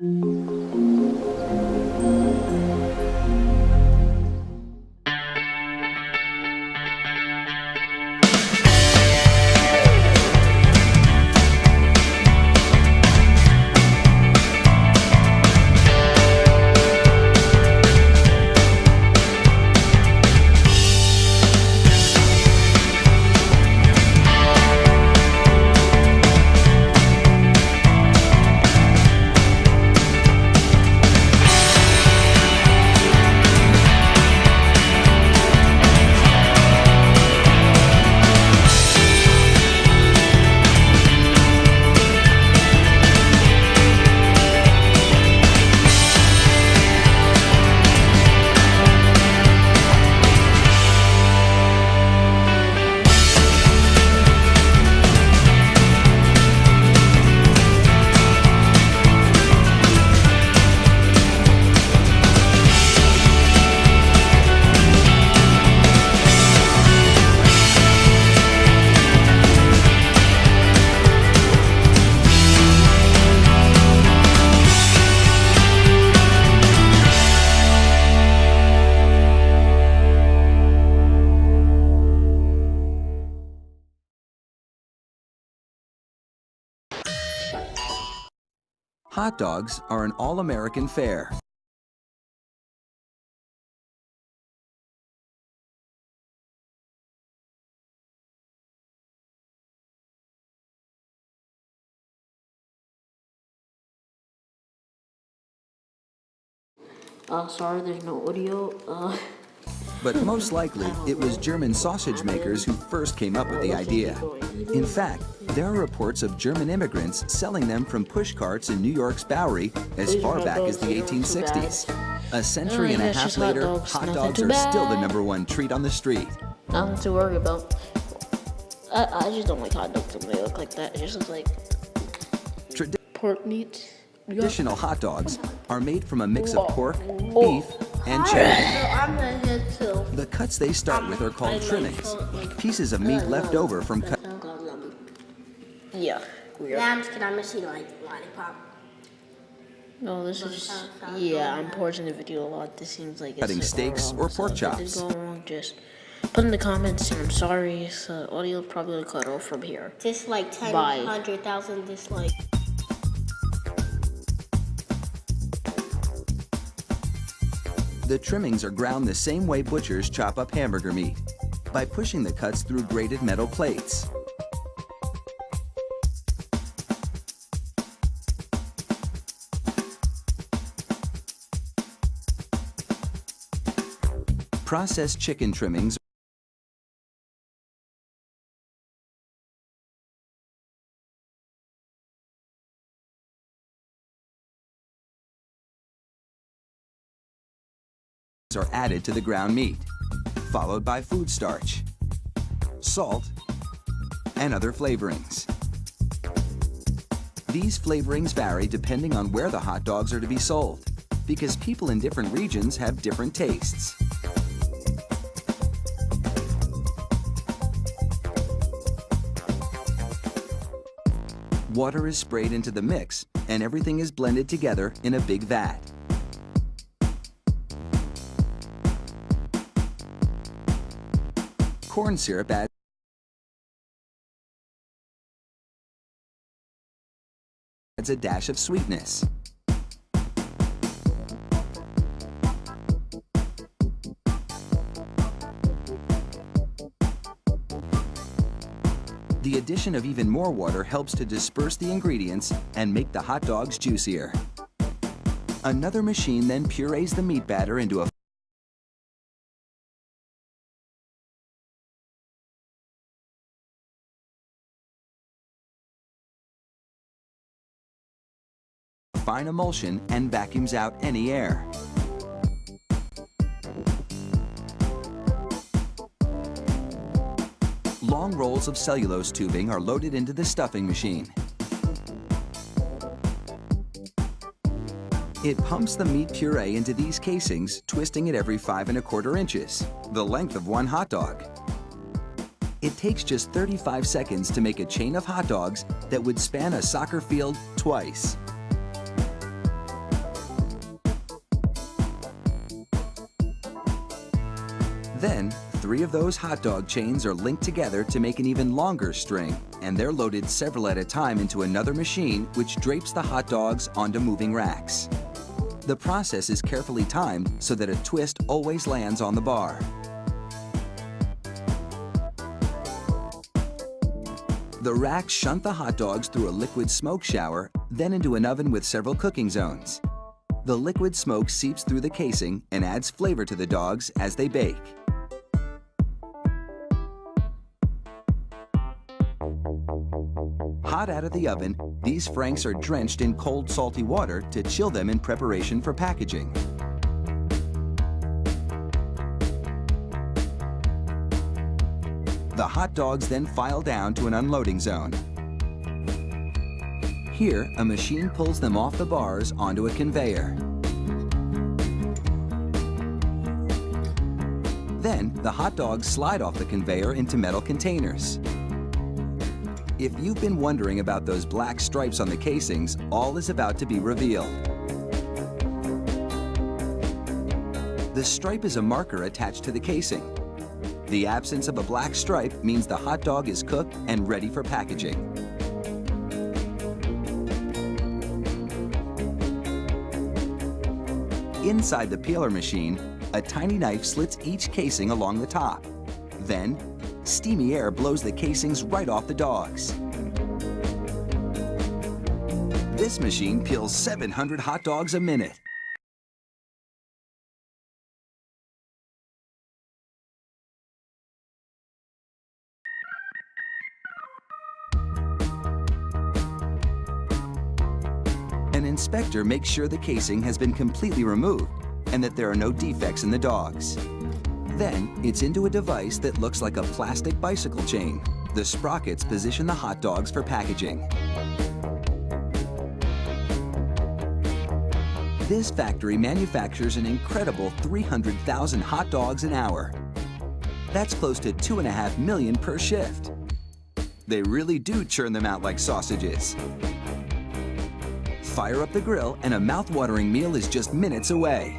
Hot dogs are an all-American fare. Sorry, there's no audio. But most likely, it was German sausage makers who first came up with the idea. In fact, there are reports of German immigrants selling them from push carts in New York's Bowery as far back as the 1860s. A century and a half later, hot dogs are still the #1 treat on the street. Nothing to worry about. I just don't like hot dogs when they look like that. It just looks like pork meat. Traditional hot dogs are made from a mix of pork, beef, and chicken. The cuts they start with are called trimmings, pieces of meat left over from cut. Yeah. Lambs can I miss you like lollipop? No, this is just, yeah, I'm pausing the video a lot. This seems like it's Cutting steaks or pork chops. If it's going wrong, just put in the comments and I'm sorry. So audio probably cut off from here. Dislike 100,000 dislike. The trimmings are ground the same way butchers chop up hamburger meat, by pushing the cuts through grated metal plates. Processed chicken trimmings are added to the ground meat, followed by food starch, salt, and other flavorings. These flavorings vary depending on where the hot dogs are to be sold, because people in different regions have different tastes. Water is sprayed into the mix, and everything is blended together in a big vat. Corn syrup adds a dash of sweetness. The addition of even more water helps to disperse the ingredients and make the hot dogs juicier. Another machine then purees the meat batter into a fine emulsion and vacuums out any air. Long rolls of cellulose tubing are loaded into the stuffing machine. It pumps the meat puree into these casings, twisting it every 5 1/4 inches, the length of one hot dog. It takes just 35 seconds to make a chain of hot dogs that would span a soccer field twice. Then, 3 of those hot dog chains are linked together to make an even longer string, and they're loaded several at a time into another machine which drapes the hot dogs onto moving racks. The process is carefully timed so that a twist always lands on the bar. The racks shunt the hot dogs through a liquid smoke shower, then into an oven with several cooking zones. The liquid smoke seeps through the casing and adds flavor to the dogs as they bake. Hot out of the oven, these franks are drenched in cold, salty water to chill them in preparation for packaging. The hot dogs then file down to an unloading zone. Here, a machine pulls them off the bars onto a conveyor. Then, the hot dogs slide off the conveyor into metal containers. If you've been wondering about those black stripes on the casings, all is about to be revealed. The stripe is a marker attached to the casing. The absence of a black stripe means the hot dog is cooked and ready for packaging. Inside the peeler machine, a tiny knife slits each casing along the top. Then, steamy air blows the casings right off the dogs. This machine peels 700 hot dogs a minute. An inspector makes sure the casing has been completely removed and that there are no defects in the dogs. Then, it's into a device that looks like a plastic bicycle chain. The sprockets position the hot dogs for packaging. This factory manufactures an incredible 300,000 hot dogs an hour. That's close to 2.5 million per shift. They really do churn them out like sausages. Fire up the grill and a mouth-watering meal is just minutes away.